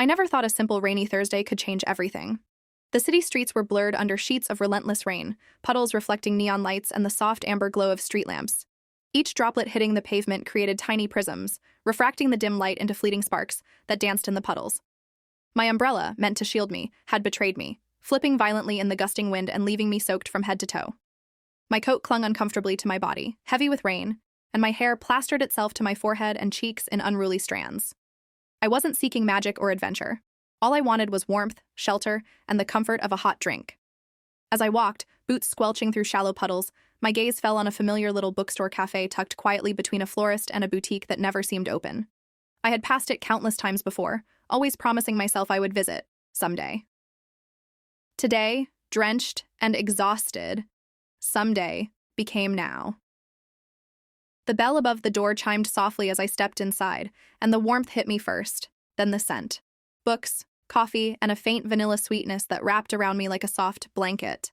I never thought a simple rainy Thursday could change everything. The city streets were blurred under sheets of relentless rain, puddles reflecting neon lights and the soft amber glow of street lamps. Each droplet hitting the pavement created tiny prisms, refracting the dim light into fleeting sparks that danced in the puddles. My umbrella, meant to shield me, had betrayed me, flipping violently in the gusting wind and leaving me soaked from head to toe. My coat clung uncomfortably to my body, heavy with rain, and my hair plastered itself to my forehead and cheeks in unruly strands. I wasn't seeking magic or adventure. All I wanted was warmth, shelter, and the comfort of a hot drink. As I walked, boots squelching through shallow puddles, my gaze fell on a familiar little bookstore cafe tucked quietly between a florist and a boutique that never seemed open. I had passed it countless times before, always promising myself I would visit, someday. Today, drenched and exhausted, someday became now. The bell above the door chimed softly as I stepped inside, and the warmth hit me first, then the scent. Books, coffee, and a faint vanilla sweetness that wrapped around me like a soft blanket.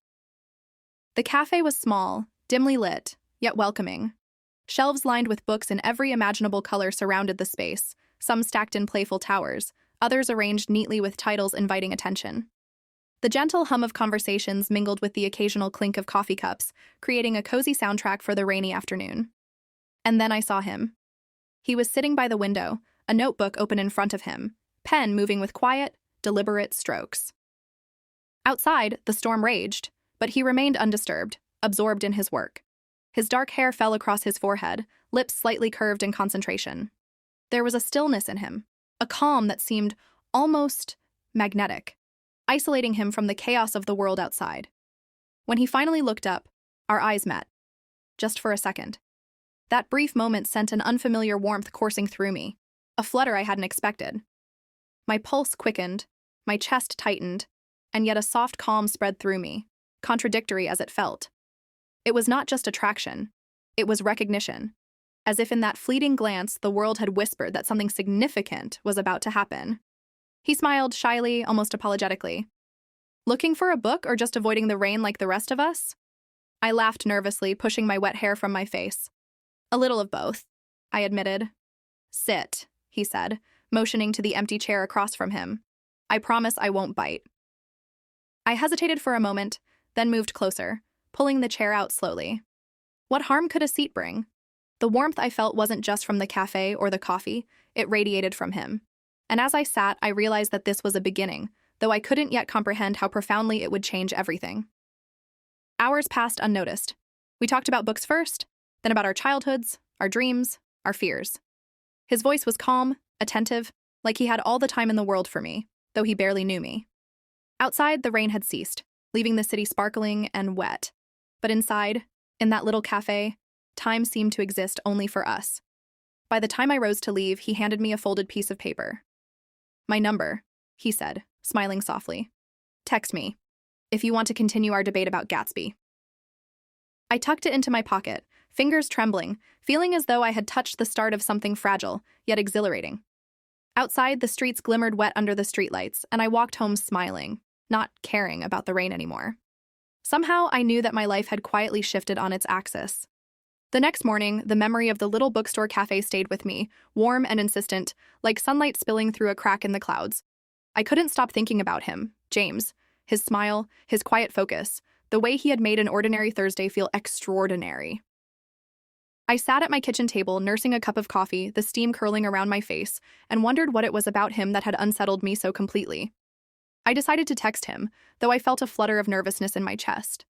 The cafe was small, dimly lit, yet welcoming. Shelves lined with books in every imaginable color surrounded the space, some stacked in playful towers, others arranged neatly with titles inviting attention. The gentle hum of conversations mingled with the occasional clink of coffee cups, creating a cozy soundtrack for the rainy afternoon. And then I saw him. He was sitting by the window, a notebook open in front of him, pen moving with quiet, deliberate strokes. Outside, the storm raged, but he remained undisturbed, absorbed in his work. His dark hair fell across his forehead, lips slightly curved in concentration. There was a stillness in him, a calm that seemed almost magnetic, isolating him from the chaos of the world outside. When he finally looked up, our eyes met. Just for a second. That brief moment sent an unfamiliar warmth coursing through me, a flutter I hadn't expected. My pulse quickened, my chest tightened, and yet a soft calm spread through me, contradictory as it felt. It was not just attraction, it was recognition. As if in that fleeting glance, the world had whispered that something significant was about to happen. He smiled shyly, almost apologetically. Looking for a book or just avoiding the rain like the rest of us? I laughed nervously, pushing my wet hair from my face. A little of both, I admitted. Sit, he said, motioning to the empty chair across from him. I promise I won't bite. I hesitated for a moment, then moved closer, pulling the chair out slowly. What harm could a seat bring? The warmth I felt wasn't just from the cafe or the coffee, it radiated from him. And as I sat, I realized that this was a beginning, though I couldn't yet comprehend how profoundly it would change everything. Hours passed unnoticed. We talked about books first, then about our childhoods, our dreams, our fears. His voice was calm, attentive, like he had all the time in the world for me, though he barely knew me. Outside, the rain had ceased, leaving the city sparkling and wet. But inside, in that little cafe, time seemed to exist only for us. By the time I rose to leave, he handed me a folded piece of paper. My number, he said, smiling softly. Text me, if you want to continue our debate about Gatsby. I tucked it into my pocket, fingers trembling, feeling as though I had touched the start of something fragile, yet exhilarating. Outside, the streets glimmered wet under the streetlights, and I walked home smiling, not caring about the rain anymore. Somehow, I knew that my life had quietly shifted on its axis. The next morning, the memory of the little bookstore cafe stayed with me, warm and insistent, like sunlight spilling through a crack in the clouds. I couldn't stop thinking about him, James, his smile, his quiet focus, the way he had made an ordinary Thursday feel extraordinary. I sat at my kitchen table, nursing a cup of coffee, the steam curling around my face, and wondered what it was about him that had unsettled me so completely. I decided to text him, though I felt a flutter of nervousness in my chest.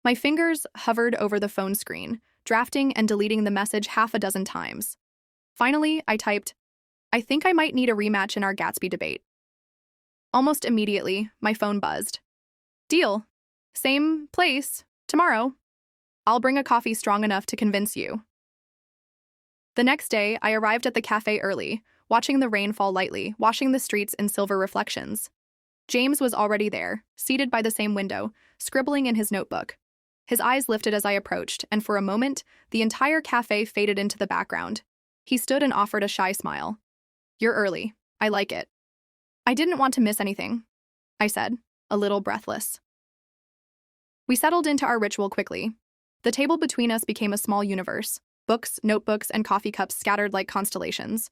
My fingers hovered over the phone screen, drafting and deleting the message half a dozen times. Finally, I typed, I think I might need a rematch in our Gatsby debate. Almost immediately, my phone buzzed. Deal. Same place, tomorrow. I'll bring a coffee strong enough to convince you. The next day, I arrived at the cafe early, watching the rain fall lightly, washing the streets in silver reflections. James was already there, seated by the same window, scribbling in his notebook. His eyes lifted as I approached, and for a moment, the entire cafe faded into the background. He stood and offered a shy smile. You're early. I like it. I didn't want to miss anything, I said, a little breathless. We settled into our ritual quickly. The table between us became a small universe, books, notebooks, and coffee cups scattered like constellations.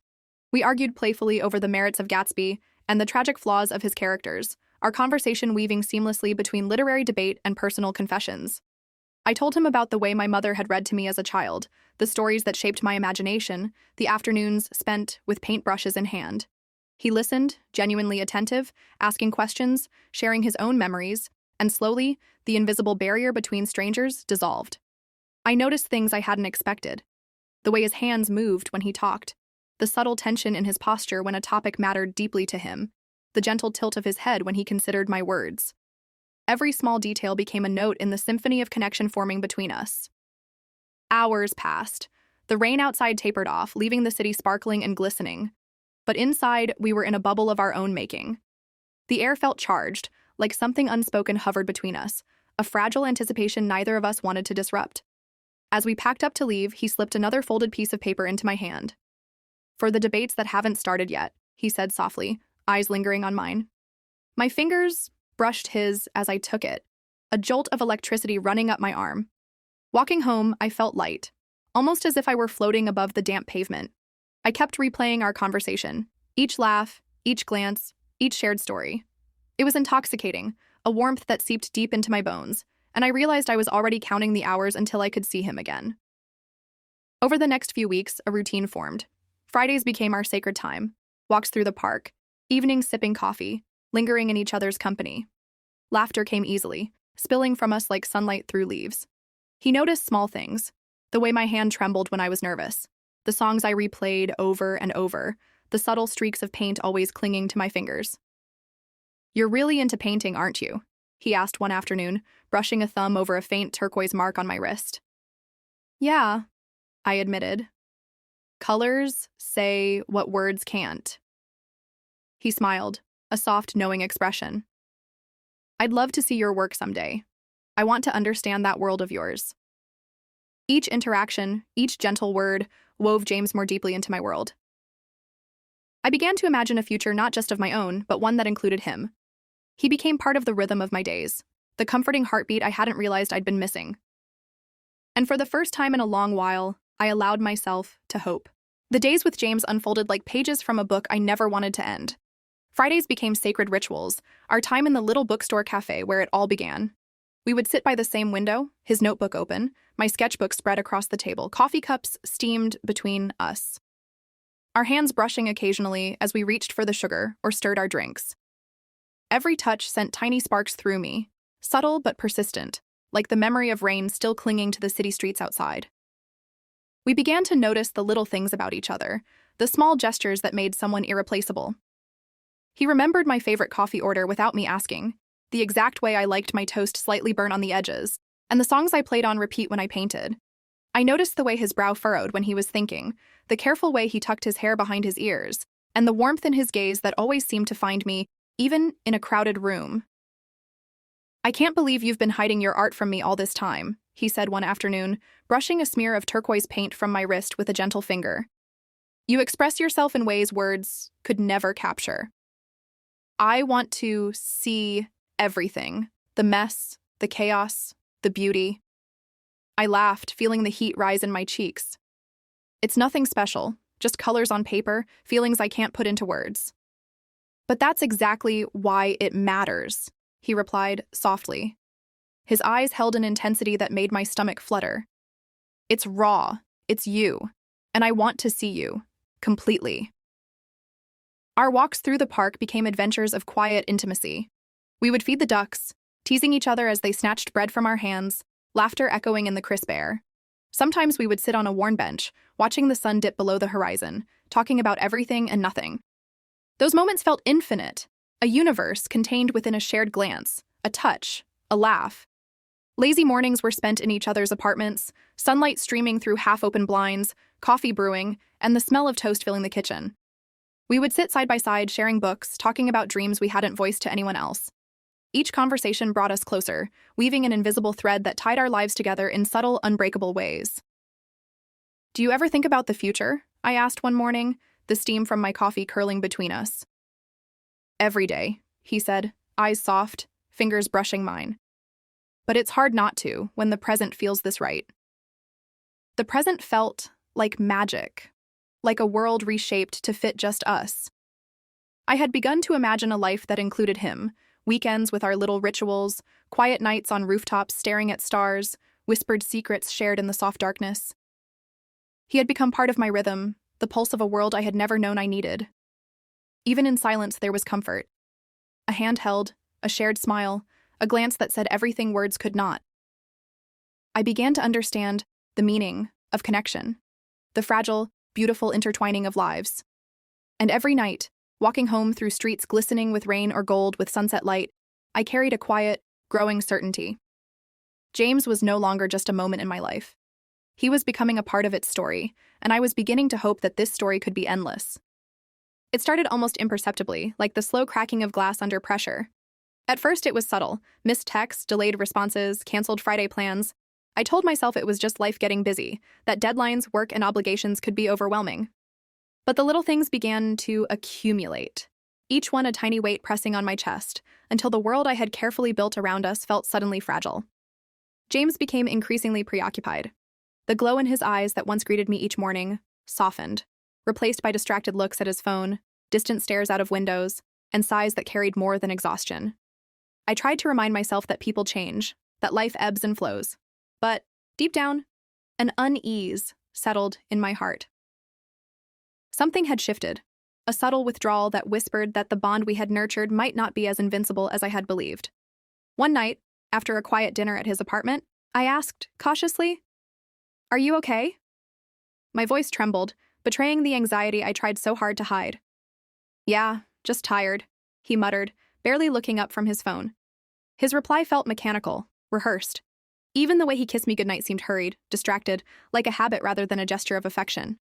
We argued playfully over the merits of Gatsby, and the tragic flaws of his characters, our conversation weaving seamlessly between literary debate and personal confessions. I told him about the way my mother had read to me as a child, the stories that shaped my imagination, the afternoons spent with paintbrushes in hand. He listened, genuinely attentive, asking questions, sharing his own memories, and slowly, the invisible barrier between strangers dissolved. I noticed things I hadn't expected. The way his hands moved when he talked, the subtle tension in his posture when a topic mattered deeply to him, the gentle tilt of his head when he considered my words. Every small detail became a note in the symphony of connection forming between us. Hours passed. The rain outside tapered off, leaving the city sparkling and glistening. But inside, we were in a bubble of our own making. The air felt charged, like something unspoken hovered between us, a fragile anticipation neither of us wanted to disrupt. As we packed up to leave, he slipped another folded piece of paper into my hand. "For the debates that haven't started yet," he said softly, eyes lingering on mine. My fingers brushed his as I took it, a jolt of electricity running up my arm. Walking home, I felt light, almost as if I were floating above the damp pavement. I kept replaying our conversation, each laugh, each glance, each shared story. It was intoxicating, a warmth that seeped deep into my bones, and I realized I was already counting the hours until I could see him again. Over the next few weeks, a routine formed. Fridays became our sacred time, walks through the park, evenings sipping coffee, lingering in each other's company. Laughter came easily, spilling from us like sunlight through leaves. He noticed small things, the way my hand trembled when I was nervous, the songs I replayed over and over, the subtle streaks of paint always clinging to my fingers. "You're really into painting, aren't you?" he asked one afternoon, brushing a thumb over a faint turquoise mark on my wrist. "Yeah," I admitted. "Colors say what words can't." He smiled, a soft, knowing expression. "I'd love to see your work someday. I want to understand that world of yours." Each interaction, each gentle word, wove James more deeply into my world. I began to imagine a future not just of my own, but one that included him. He became part of the rhythm of my days, the comforting heartbeat I hadn't realized I'd been missing. And for the first time in a long while, I allowed myself to hope. The days with James unfolded like pages from a book I never wanted to end. Fridays became sacred rituals, our time in the little bookstore cafe where it all began. We would sit by the same window, his notebook open, my sketchbook spread across the table, coffee cups steamed between us. Our hands brushing occasionally as we reached for the sugar or stirred our drinks. Every touch sent tiny sparks through me, subtle but persistent, like the memory of rain still clinging to the city streets outside. We began to notice the little things about each other, the small gestures that made someone irreplaceable. He remembered my favorite coffee order without me asking, the exact way I liked my toast slightly burnt on the edges, and the songs I played on repeat when I painted. I noticed the way his brow furrowed when he was thinking, the careful way he tucked his hair behind his ears, and the warmth in his gaze that always seemed to find me, even in a crowded room. "I can't believe you've been hiding your art from me all this time," he said one afternoon, brushing a smear of turquoise paint from my wrist with a gentle finger. "You express yourself in ways words could never capture. I want to see everything, the mess, the chaos, the beauty." I laughed, feeling the heat rise in my cheeks. "It's nothing special, just colors on paper, feelings I can't put into words." "But that's exactly why it matters," he replied softly. His eyes held an intensity that made my stomach flutter. "It's raw, it's you, and I want to see you, completely." Our walks through the park became adventures of quiet intimacy. We would feed the ducks, teasing each other as they snatched bread from our hands, laughter echoing in the crisp air. Sometimes we would sit on a worn bench, watching the sun dip below the horizon, talking about everything and nothing. Those moments felt infinite, a universe contained within a shared glance, a touch, a laugh. Lazy mornings were spent in each other's apartments, sunlight streaming through half-open blinds, coffee brewing, and the smell of toast filling the kitchen. We would sit side by side, sharing books, talking about dreams we hadn't voiced to anyone else. Each conversation brought us closer, weaving an invisible thread that tied our lives together in subtle, unbreakable ways. "Do you ever think about the future?" I asked one morning, the steam from my coffee curling between us. "Every day," he said, eyes soft, fingers brushing mine. "But it's hard not to when the present feels this right." The present felt like magic, like a world reshaped to fit just us. I had begun to imagine a life that included him, weekends with our little rituals, quiet nights on rooftops staring at stars, whispered secrets shared in the soft darkness. He had become part of my rhythm, the pulse of a world I had never known I needed. Even in silence, there was comfort. A hand held, a shared smile, a glance that said everything words could not. I began to understand the meaning of connection, the fragile, beautiful intertwining of lives. And every night, walking home through streets glistening with rain or gold with sunset light, I carried a quiet, growing certainty. James was no longer just a moment in my life. He was becoming a part of its story, and I was beginning to hope that this story could be endless. It started almost imperceptibly, like the slow cracking of glass under pressure. At first, it was subtle: missed texts, delayed responses, canceled Friday plans. I told myself it was just life getting busy, that deadlines, work, and obligations could be overwhelming. But the little things began to accumulate, each one a tiny weight pressing on my chest, until the world I had carefully built around us felt suddenly fragile. James became increasingly preoccupied. The glow in his eyes that once greeted me each morning softened, replaced by distracted looks at his phone, distant stares out of windows, and sighs that carried more than exhaustion. I tried to remind myself that people change, that life ebbs and flows. But, deep down, an unease settled in my heart. Something had shifted, a subtle withdrawal that whispered that the bond we had nurtured might not be as invincible as I had believed. One night, after a quiet dinner at his apartment, I asked, cautiously, "Are you okay?" My voice trembled, betraying the anxiety I tried so hard to hide. "Yeah, just tired," he muttered, barely looking up from his phone. His reply felt mechanical, rehearsed. Even the way he kissed me goodnight seemed hurried, distracted, like a habit rather than a gesture of affection.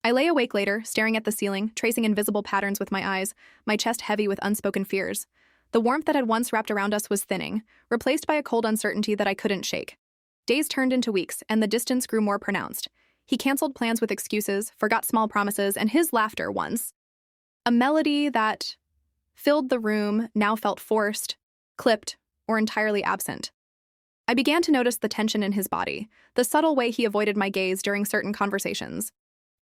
I lay awake later, staring at the ceiling, tracing invisible patterns with my eyes, my chest heavy with unspoken fears. The warmth that had once wrapped around us was thinning, replaced by a cold uncertainty that I couldn't shake. Days turned into weeks, and the distance grew more pronounced. He canceled plans with excuses, forgot small promises, and his laughter once, a melody that filled the room, now felt forced, clipped, or entirely absent. I began to notice the tension in his body, the subtle way he avoided my gaze during certain conversations.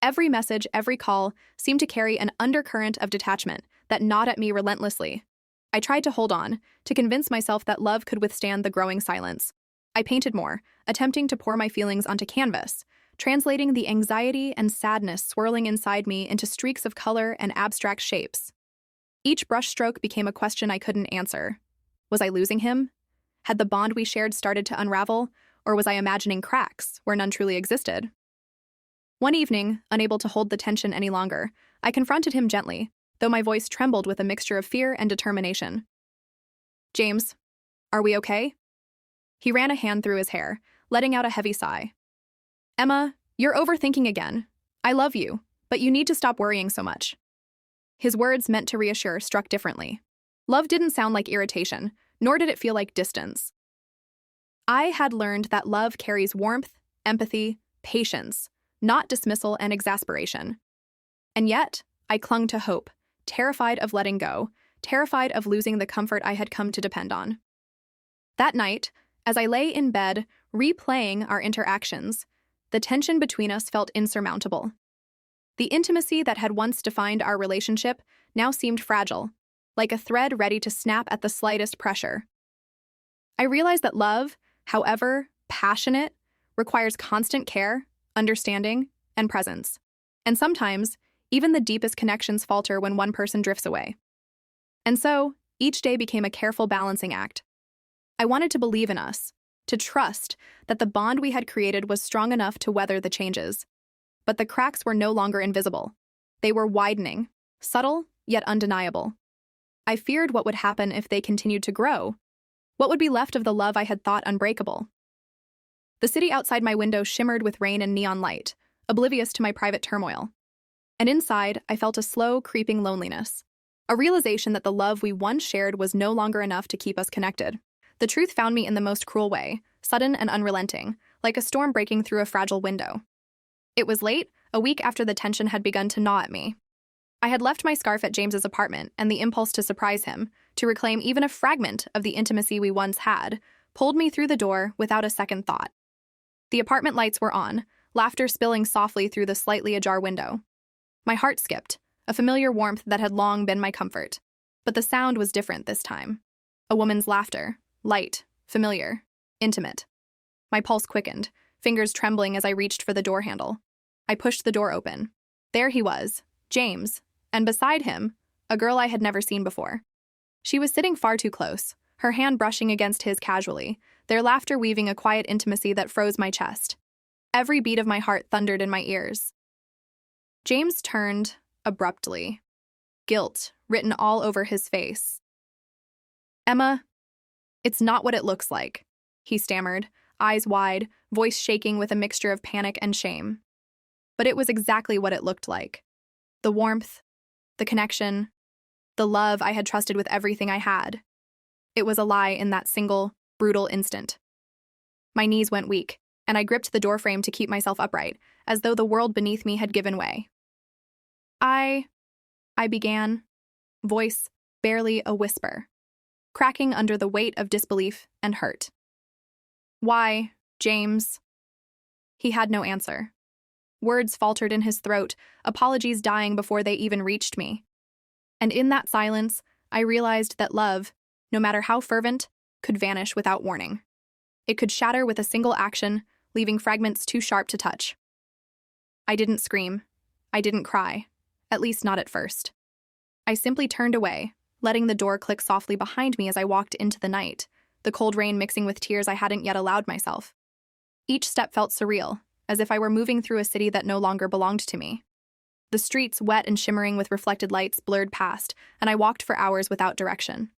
Every message, every call, seemed to carry an undercurrent of detachment that gnawed at me relentlessly. I tried to hold on, to convince myself that love could withstand the growing silence. I painted more, attempting to pour my feelings onto canvas, translating the anxiety and sadness swirling inside me into streaks of color and abstract shapes. Each brushstroke became a question I couldn't answer. Was I losing him? Had the bond we shared started to unravel, or was I imagining cracks where none truly existed? One evening, unable to hold the tension any longer, I confronted him gently, though my voice trembled with a mixture of fear and determination. "James, are we okay?" He ran a hand through his hair, letting out a heavy sigh. "Emma, you're overthinking again. I love you, but you need to stop worrying so much." His words, meant to reassure, struck differently. Love didn't sound like irritation, nor did it feel like distance. I had learned that love carries warmth, empathy, patience, not dismissal and exasperation. And yet, I clung to hope, terrified of letting go, terrified of losing the comfort I had come to depend on. That night, as I lay in bed, replaying our interactions, the tension between us felt insurmountable. The intimacy that had once defined our relationship now seemed fragile, like a thread ready to snap at the slightest pressure. I realized that love, however passionate, requires constant care, understanding, and presence. And sometimes, even the deepest connections falter when one person drifts away. And so, each day became a careful balancing act. I wanted to believe in us, to trust that the bond we had created was strong enough to weather the changes. But the cracks were no longer invisible. They were widening, subtle yet undeniable. I feared what would happen if they continued to grow. What would be left of the love I had thought unbreakable? The city outside my window shimmered with rain and neon light, oblivious to my private turmoil. And inside, I felt a slow, creeping loneliness, a realization that the love we once shared was no longer enough to keep us connected. The truth found me in the most cruel way, sudden and unrelenting, like a storm breaking through a fragile window. It was late, a week after the tension had begun to gnaw at me. I had left my scarf at James's apartment, and the impulse to surprise him, to reclaim even a fragment of the intimacy we once had, pulled me through the door without a second thought. The apartment lights were on, laughter spilling softly through the slightly ajar window. My heart skipped, a familiar warmth that had long been my comfort. But the sound was different this time. A woman's laughter, light, familiar, intimate. My pulse quickened, fingers trembling as I reached for the door handle. I pushed the door open. There he was, James, and beside him, a girl I had never seen before. She was sitting far too close, her hand brushing against his casually, their laughter weaving a quiet intimacy that froze my chest. Every beat of my heart thundered in my ears. James turned abruptly, guilt written all over his face. "Emma, it's not what it looks like," he stammered, eyes wide, voice shaking with a mixture of panic and shame. But it was exactly what it looked like. The warmth, the connection, the love I had trusted with everything I had. It was a lie in that single, brutal instant. My knees went weak, and I gripped the doorframe to keep myself upright, as though the world beneath me had given way. I began, voice barely a whisper, cracking under the weight of disbelief and hurt. "Why, James?" He had no answer. Words faltered in his throat, apologies dying before they even reached me. And in that silence, I realized that love, no matter how fervent, could vanish without warning. It could shatter with a single action, leaving fragments too sharp to touch. I didn't scream. I didn't cry, at least not at first. I simply turned away, letting the door click softly behind me as I walked into the night, the cold rain mixing with tears I hadn't yet allowed myself. Each step felt surreal, as if I were moving through a city that no longer belonged to me. The streets, wet and shimmering with reflected lights, blurred past, and I walked for hours without direction.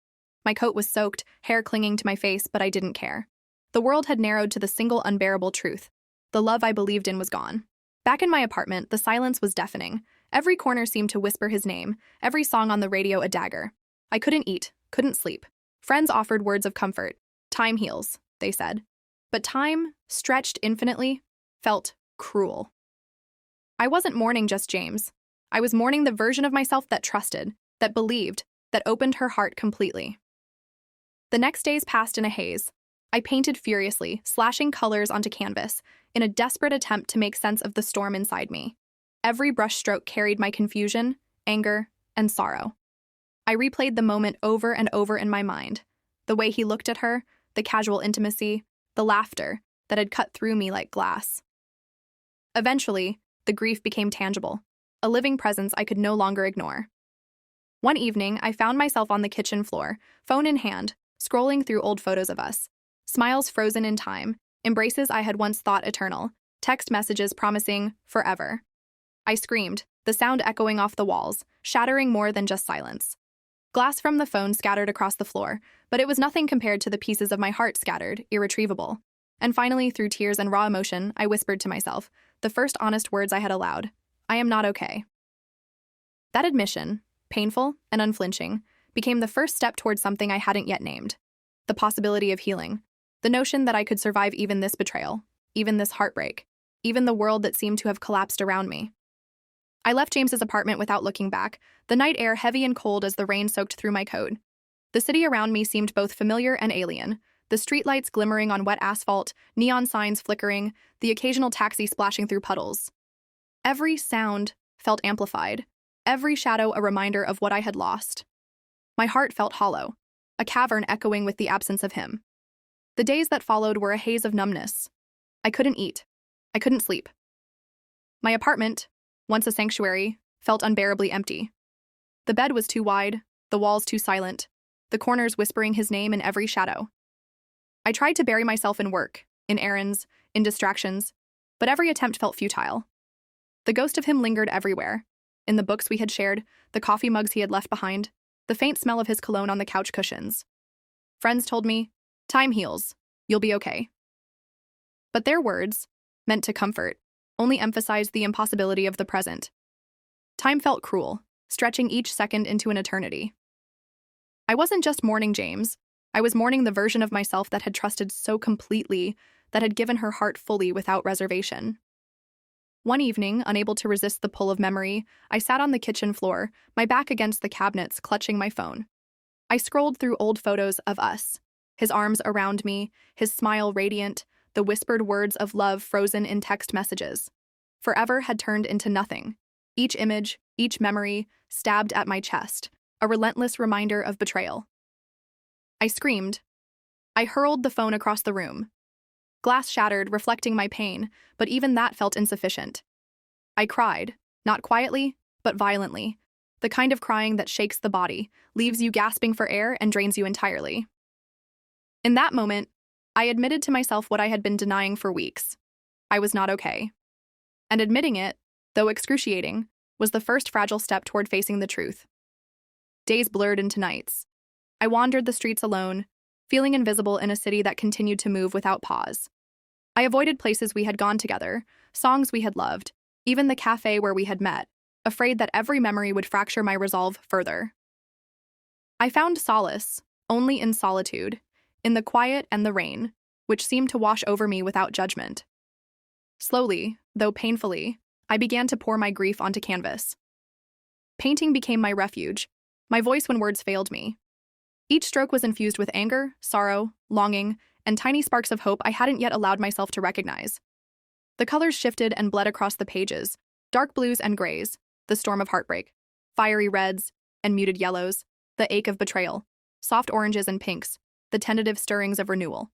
My coat was soaked, hair clinging to my face, but I didn't care. The world had narrowed to the single unbearable truth. The love I believed in was gone. Back in my apartment, the silence was deafening. Every corner seemed to whisper his name, every song on the radio a dagger. I couldn't eat, couldn't sleep. Friends offered words of comfort. Time heals, they said. But time, stretched infinitely, felt cruel. I wasn't mourning just James. I was mourning the version of myself that trusted, that believed, that opened her heart completely. The next days passed in a haze. I painted furiously, slashing colors onto canvas, in a desperate attempt to make sense of the storm inside me. Every brushstroke carried my confusion, anger, and sorrow. I replayed the moment over and over in my mind. The way he looked at her, the casual intimacy, the laughter that had cut through me like glass. Eventually, the grief became tangible, a living presence I could no longer ignore. One evening, I found myself on the kitchen floor, phone in hand, scrolling through old photos of us. Smiles frozen in time, embraces I had once thought eternal, text messages promising forever. I screamed, the sound echoing off the walls, shattering more than just silence. Glass from the phone scattered across the floor, but it was nothing compared to the pieces of my heart scattered, irretrievable. And finally, through tears and raw emotion, I whispered to myself, the first honest words I had allowed, "I am not okay." That admission, painful and unflinching, became the first step towards something I hadn't yet named. The possibility of healing. The notion that I could survive even this betrayal, even this heartbreak, even the world that seemed to have collapsed around me. I left James's apartment without looking back, the night air heavy and cold as the rain soaked through my coat. The city around me seemed both familiar and alien, the streetlights glimmering on wet asphalt, neon signs flickering, the occasional taxi splashing through puddles. Every sound felt amplified, every shadow a reminder of what I had lost. My heart felt hollow, a cavern echoing with the absence of him. The days that followed were a haze of numbness. I couldn't eat. I couldn't sleep. My apartment, once a sanctuary, felt unbearably empty. The bed was too wide, the walls too silent, the corners whispering his name in every shadow. I tried to bury myself in work, in errands, in distractions, but every attempt felt futile. The ghost of him lingered everywhere, in the books we had shared, the coffee mugs he had left behind, the faint smell of his cologne on the couch cushions. Friends told me, "Time heals, you'll be okay." But their words, meant to comfort, only emphasized the impossibility of the present. Time felt cruel, stretching each second into an eternity. I wasn't just mourning James. I was mourning the version of myself that had trusted so completely, that had given her heart fully without reservation. One evening, unable to resist the pull of memory, I sat on the kitchen floor, my back against the cabinets, clutching my phone. I scrolled through old photos of us, his arms around me, his smile radiant, the whispered words of love frozen in text messages. Forever had turned into nothing, each image each memory stabbed at my chest, a relentless reminder of betrayal. I screamed. I hurled the phone across the room. Glass shattered, reflecting my pain, but even that felt insufficient. I cried, not quietly, but violently, the kind of crying that shakes the body, leaves you gasping for air, and drains you entirely. In that moment, I admitted to myself what I had been denying for weeks. I was not okay. And admitting it, though excruciating, was the first fragile step toward facing the truth. Days blurred into nights. I wandered the streets alone, feeling invisible in a city that continued to move without pause. I avoided places we had gone together, songs we had loved, even the cafe where we had met, afraid that every memory would fracture my resolve further. I found solace, only in solitude, in the quiet and the rain, which seemed to wash over me without judgment. Slowly, though painfully, I began to pour my grief onto canvas. Painting became my refuge, my voice when words failed me. Each stroke was infused with anger, sorrow, longing, and tiny sparks of hope I hadn't yet allowed myself to recognize. The colors shifted and bled across the pages, dark blues and grays, the storm of heartbreak, fiery reds and muted yellows, the ache of betrayal, soft oranges and pinks, the tentative stirrings of renewal.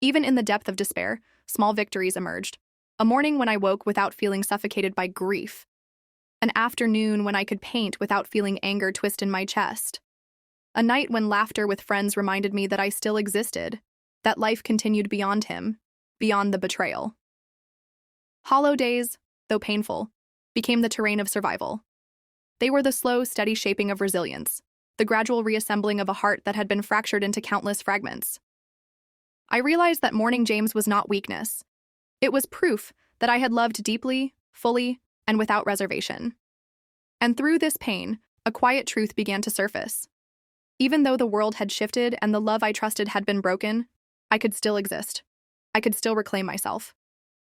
Even in the depth of despair, small victories emerged. A morning when I woke without feeling suffocated by grief. An afternoon when I could paint without feeling anger twist in my chest. A night when laughter with friends reminded me that I still existed, that life continued beyond him, beyond the betrayal. Hollow days, though painful, became the terrain of survival. They were the slow, steady shaping of resilience, the gradual reassembling of a heart that had been fractured into countless fragments. I realized that mourning James was not weakness. It was proof that I had loved deeply, fully, and without reservation. And through this pain, a quiet truth began to surface. Even though the world had shifted and the love I trusted had been broken, I could still exist. I could still reclaim myself.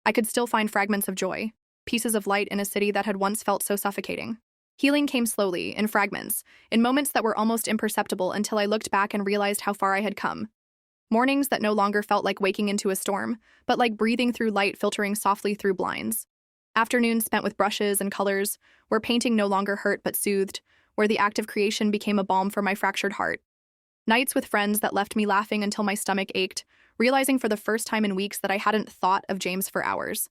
I could still find fragments of joy, pieces of light in a city that had once felt so suffocating. Healing came slowly, in fragments, in moments that were almost imperceptible until I looked back and realized how far I had come. Mornings that no longer felt like waking into a storm, but like breathing through light filtering softly through blinds. Afternoons spent with brushes and colors, where painting no longer hurt but soothed, where the act of creation became a balm for my fractured heart. Nights with friends that left me laughing until my stomach ached, realizing for the first time in weeks that I hadn't thought of James for hours.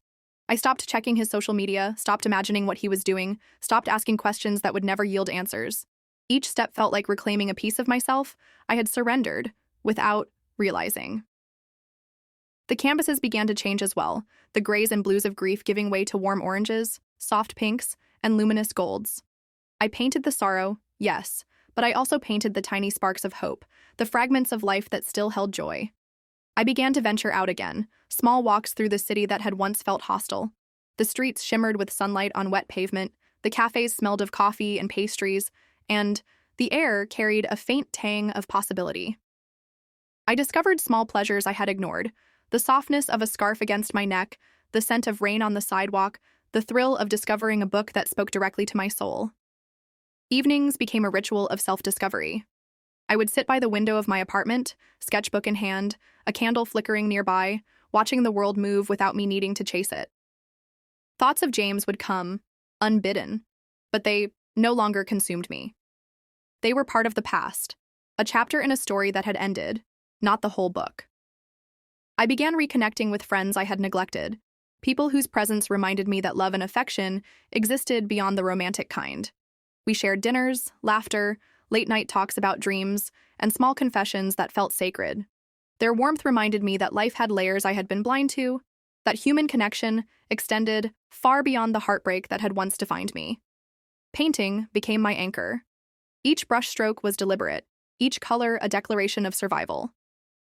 I stopped checking his social media, stopped imagining what he was doing, stopped asking questions that would never yield answers. Each step felt like reclaiming a piece of myself I had surrendered, without realizing. The canvases began to change as well, the grays and blues of grief giving way to warm oranges, soft pinks, and luminous golds. I painted the sorrow, yes, but I also painted the tiny sparks of hope, the fragments of life that still held joy. I began to venture out again, small walks through the city that had once felt hostile. The streets shimmered with sunlight on wet pavement, the cafes smelled of coffee and pastries, and the air carried a faint tang of possibility. I discovered small pleasures I had ignored, the softness of a scarf against my neck, the scent of rain on the sidewalk, the thrill of discovering a book that spoke directly to my soul. Evenings became a ritual of self-discovery. I would sit by the window of my apartment, sketchbook in hand, a candle flickering nearby, watching the world move without me needing to chase it. Thoughts of James would come, unbidden, but they no longer consumed me. They were part of the past, a chapter in a story that had ended, not the whole book. I began reconnecting with friends I had neglected, people whose presence reminded me that love and affection existed beyond the romantic kind. We shared dinners, laughter, late-night talks about dreams, and small confessions that felt sacred. Their warmth reminded me that life had layers I had been blind to, that human connection extended far beyond the heartbreak that had once defined me. Painting became my anchor. Each brushstroke was deliberate, each color a declaration of survival.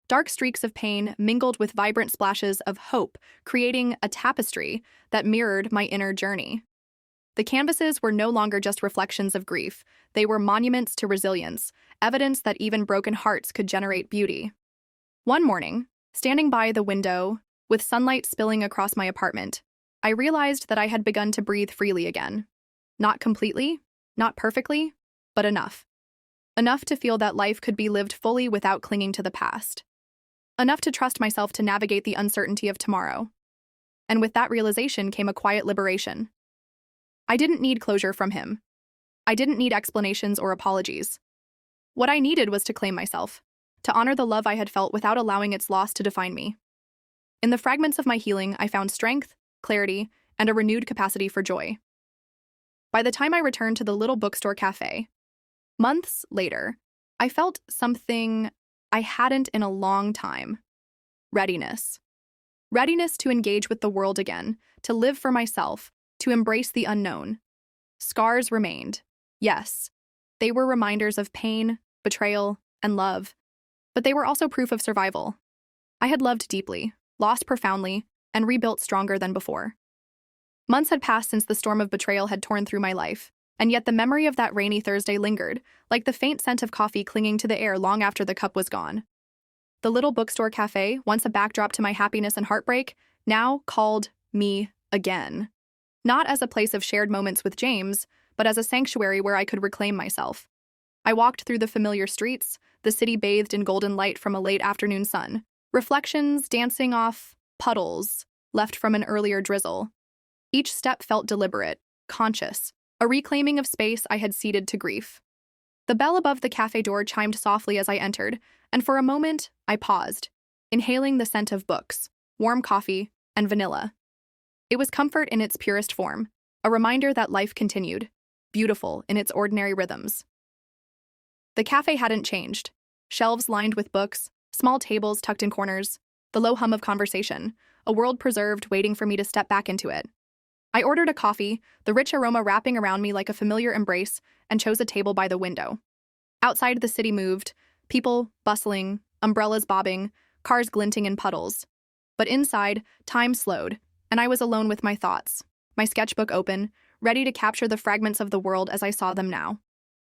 Dark streaks of pain mingled with vibrant splashes of hope, creating a tapestry that mirrored my inner journey. The canvases were no longer just reflections of grief. They were monuments to resilience, evidence that even broken hearts could generate beauty. One morning, standing by the window, with sunlight spilling across my apartment, I realized that I had begun to breathe freely again. Not completely, not perfectly, but enough. Enough to feel that life could be lived fully without clinging to the past. Enough to trust myself to navigate the uncertainty of tomorrow. And with that realization came a quiet liberation. I didn't need closure from him. I didn't need explanations or apologies. What I needed was to claim myself, to honor the love I had felt without allowing its loss to define me. In the fragments of my healing, I found strength, clarity, and a renewed capacity for joy. By the time I returned to the little bookstore cafe, months later, I felt something I hadn't in a long time. Readiness. Readiness to engage with the world again, to live for myself, to embrace the unknown. Scars remained. Yes, they were reminders of pain, betrayal, and love, but they were also proof of survival. I had loved deeply, lost profoundly, and rebuilt stronger than before. Months had passed since the storm of betrayal had torn through my life, and yet the memory of that rainy Thursday lingered, like the faint scent of coffee clinging to the air long after the cup was gone. The little bookstore cafe, once a backdrop to my happiness and heartbreak, now called me again. Not as a place of shared moments with James, but as a sanctuary where I could reclaim myself. I walked through the familiar streets, the city bathed in golden light from a late afternoon sun, reflections dancing off puddles left from an earlier drizzle. Each step felt deliberate, conscious, a reclaiming of space I had ceded to grief. The bell above the cafe door chimed softly as I entered, and for a moment, I paused, inhaling the scent of books, warm coffee, and vanilla. It was comfort in its purest form, a reminder that life continued, beautiful in its ordinary rhythms. The cafe hadn't changed. Shelves lined with books, small tables tucked in corners, the low hum of conversation, a world preserved waiting for me to step back into it. I ordered a coffee, the rich aroma wrapping around me like a familiar embrace, and chose a table by the window. Outside, the city moved, people bustling, umbrellas bobbing, cars glinting in puddles. But inside, time slowed, and I was alone with my thoughts, my sketchbook open, ready to capture the fragments of the world as I saw them now.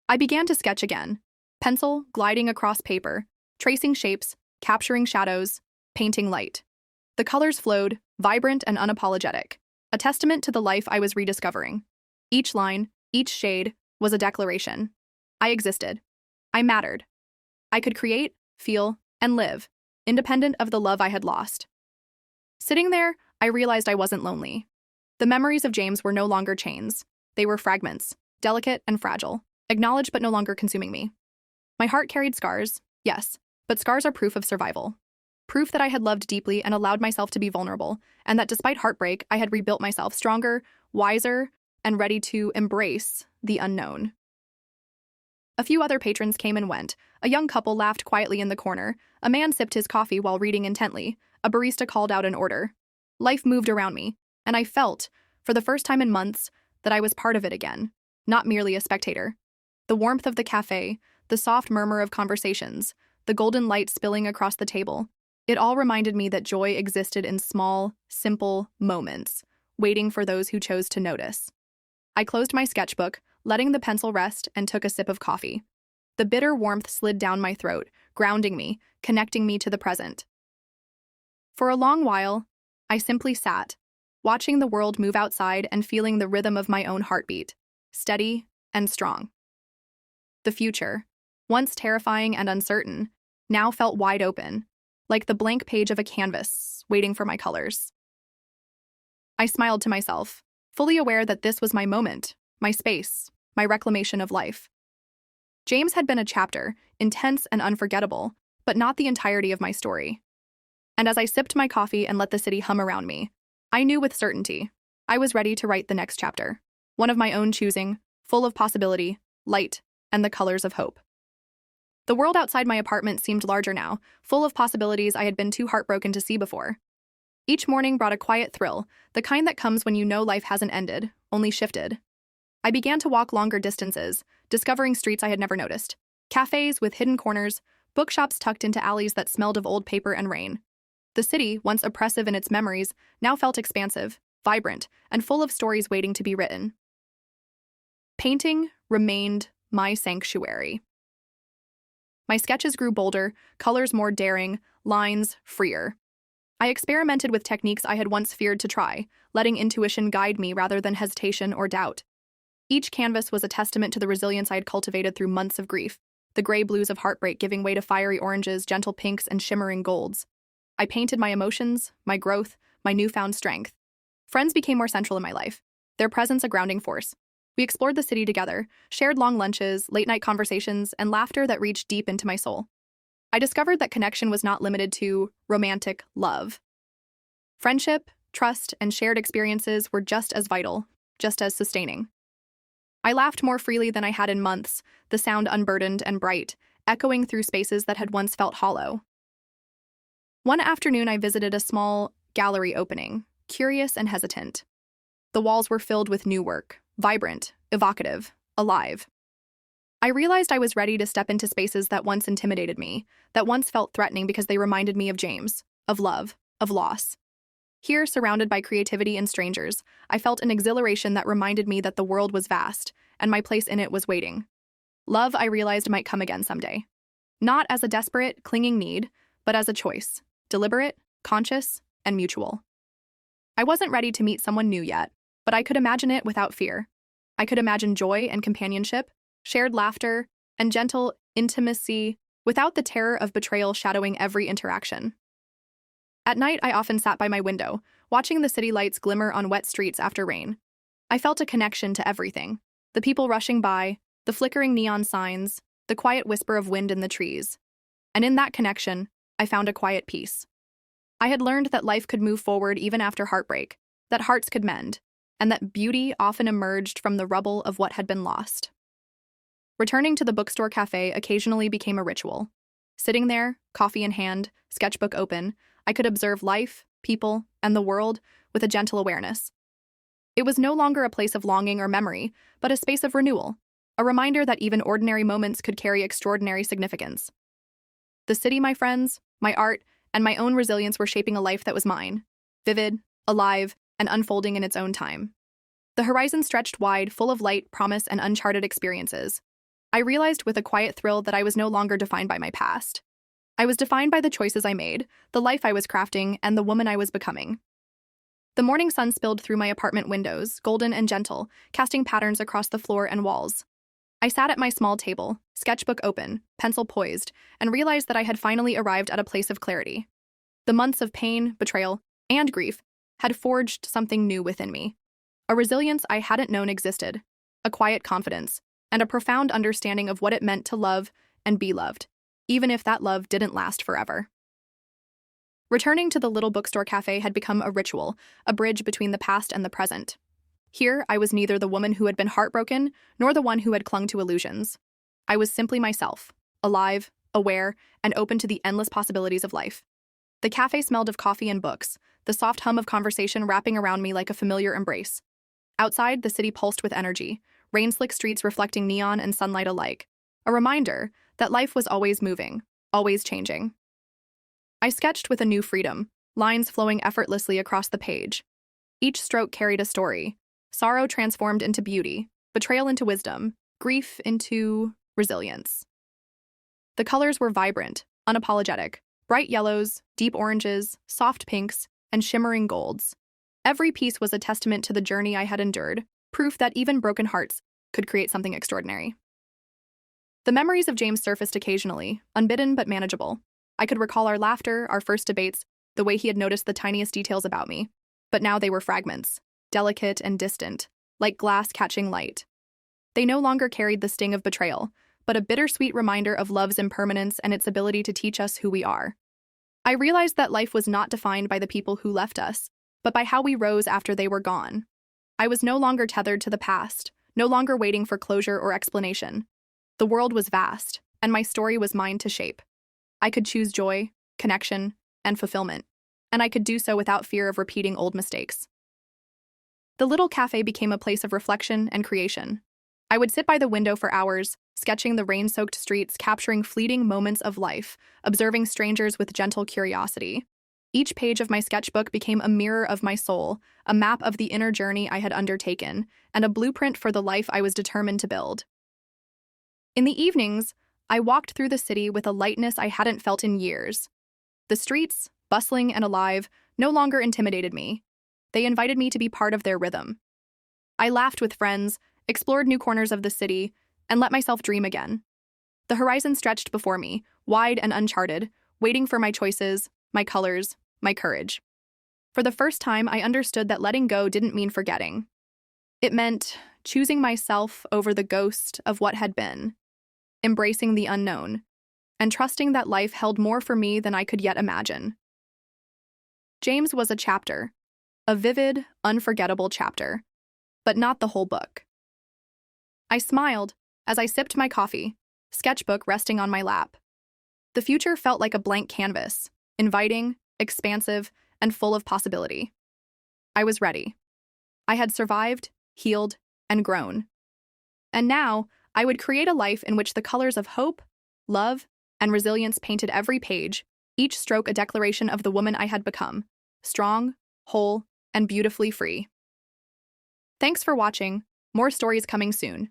I began to sketch again, pencil gliding across paper, tracing shapes, capturing shadows, painting light. The colors flowed, vibrant and unapologetic, a testament to the life I was rediscovering. Each line, each shade, was a declaration. I existed. I mattered. I could create, feel, and live, independent of the love I had lost. Sitting there, I realized I wasn't lonely. The memories of James were no longer chains. They were fragments, delicate and fragile, acknowledged but no longer consuming me. My heart carried scars, yes, but scars are proof of survival. Proof that I had loved deeply and allowed myself to be vulnerable, and that despite heartbreak, I had rebuilt myself stronger, wiser, and ready to embrace the unknown. A few other patrons came and went. A young couple laughed quietly in the corner. A man sipped his coffee while reading intently. A barista called out an order. Life moved around me, and I felt, for the first time in months, that I was part of it again, not merely a spectator. The warmth of the cafe, the soft murmur of conversations, the golden light spilling across the table, it all reminded me that joy existed in small, simple moments, waiting for those who chose to notice. I closed my sketchbook, letting the pencil rest, and took a sip of coffee. The bitter warmth slid down my throat, grounding me, connecting me to the present. For a long while, I simply sat, watching the world move outside and feeling the rhythm of my own heartbeat, steady and strong. The future, once terrifying and uncertain, now felt wide open, like the blank page of a canvas, waiting for my colors. I smiled to myself, fully aware that this was my moment, my space, my reclamation of life. James had been a chapter, intense and unforgettable, but not the entirety of my story. And as I sipped my coffee and let the city hum around me, I knew with certainty I was ready to write the next chapter, one of my own choosing, full of possibility, light, and the colors of hope. The world outside my apartment seemed larger now, full of possibilities I had been too heartbroken to see before. Each morning brought a quiet thrill, the kind that comes when you know life hasn't ended, only shifted. I began to walk longer distances, discovering streets I had never noticed, cafes with hidden corners, bookshops tucked into alleys that smelled of old paper and rain. The city, once oppressive in its memories, now felt expansive, vibrant, and full of stories waiting to be written. Painting remained my sanctuary. My sketches grew bolder, colors more daring, lines freer. I experimented with techniques I had once feared to try, letting intuition guide me rather than hesitation or doubt. Each canvas was a testament to the resilience I had cultivated through months of grief, the gray blues of heartbreak giving way to fiery oranges, gentle pinks, and shimmering golds. I painted my emotions, my growth, my newfound strength. Friends became more central in my life, their presence a grounding force. We explored the city together, shared long lunches, late-night conversations, and laughter that reached deep into my soul. I discovered that connection was not limited to romantic love. Friendship, trust, and shared experiences were just as vital, just as sustaining. I laughed more freely than I had in months, the sound unburdened and bright, echoing through spaces that had once felt hollow. One afternoon, I visited a small gallery opening, curious and hesitant. The walls were filled with new work, vibrant, evocative, alive. I realized I was ready to step into spaces that once intimidated me, that once felt threatening because they reminded me of James, of love, of loss. Here, surrounded by creativity and strangers, I felt an exhilaration that reminded me that the world was vast, and my place in it was waiting. Love, I realized, might come again someday. Not as a desperate, clinging need, but as a choice, deliberate, conscious, and mutual. I wasn't ready to meet someone new yet, but I could imagine it without fear. I could imagine joy and companionship, shared laughter, and gentle intimacy without the terror of betrayal shadowing every interaction. At night, I often sat by my window, watching the city lights glimmer on wet streets after rain. I felt a connection to everything: the people rushing by, the flickering neon signs, the quiet whisper of wind in the trees. And in that connection, I found a quiet peace. I had learned that life could move forward even after heartbreak, that hearts could mend, and that beauty often emerged from the rubble of what had been lost. Returning to the bookstore cafe occasionally became a ritual. Sitting there, coffee in hand, sketchbook open, I could observe life, people, and the world with a gentle awareness. It was no longer a place of longing or memory, but a space of renewal, a reminder that even ordinary moments could carry extraordinary significance. The city, my friends, my art, and my own resilience were shaping a life that was mine, vivid, alive, and unfolding in its own time. The horizon stretched wide, full of light, promise, and uncharted experiences. I realized with a quiet thrill that I was no longer defined by my past. I was defined by the choices I made, the life I was crafting, and the woman I was becoming. The morning sun spilled through my apartment windows, golden and gentle, casting patterns across the floor and walls. I sat at my small table, sketchbook open, pencil poised, and realized that I had finally arrived at a place of clarity. The months of pain, betrayal, and grief had forged something new within me. A resilience I hadn't known existed, a quiet confidence, and a profound understanding of what it meant to love and be loved, even if that love didn't last forever. Returning to the little bookstore cafe had become a ritual, a bridge between the past and the present. Here, I was neither the woman who had been heartbroken, nor the one who had clung to illusions. I was simply myself, alive, aware, and open to the endless possibilities of life. The cafe smelled of coffee and books, the soft hum of conversation wrapping around me like a familiar embrace. Outside, the city pulsed with energy, rain-slick streets reflecting neon and sunlight alike, a reminder that life was always moving, always changing. I sketched with a new freedom, lines flowing effortlessly across the page. Each stroke carried a story, sorrow transformed into beauty, betrayal into wisdom, grief into resilience. The colors were vibrant, unapologetic, bright yellows, deep oranges, soft pinks, and shimmering golds. Every piece was a testament to the journey I had endured, proof that even broken hearts could create something extraordinary. The memories of James surfaced occasionally, unbidden but manageable. I could recall our laughter, our first debates, the way he had noticed the tiniest details about me. But now they were fragments, delicate and distant, like glass catching light. They no longer carried the sting of betrayal, but a bittersweet reminder of love's impermanence and its ability to teach us who we are. I realized that life was not defined by the people who left us, but by how we rose after they were gone. I was no longer tethered to the past, no longer waiting for closure or explanation. The world was vast, and my story was mine to shape. I could choose joy, connection, and fulfillment, and I could do so without fear of repeating old mistakes. The little cafe became a place of reflection and creation. I would sit by the window for hours, sketching the rain-soaked streets, capturing fleeting moments of life, observing strangers with gentle curiosity. Each page of my sketchbook became a mirror of my soul, a map of the inner journey I had undertaken, and a blueprint for the life I was determined to build. In the evenings, I walked through the city with a lightness I hadn't felt in years. The streets, bustling and alive, no longer intimidated me. They invited me to be part of their rhythm. I laughed with friends, explored new corners of the city, and let myself dream again. The horizon stretched before me, wide and uncharted, waiting for my choices, my colors, my courage. For the first time, I understood that letting go didn't mean forgetting. It meant choosing myself over the ghost of what had been, embracing the unknown, and trusting that life held more for me than I could yet imagine. James was a chapter, a vivid, unforgettable chapter, but not the whole book. I smiled as I sipped my coffee, sketchbook resting on my lap. The future felt like a blank canvas, inviting, expansive, and full of possibility. I was ready. I had survived, healed, and grown. And now, I would create a life in which the colors of hope, love, and resilience painted every page, each stroke a declaration of the woman I had become, strong, whole, and beautifully free. Thanks for watching. More stories coming soon.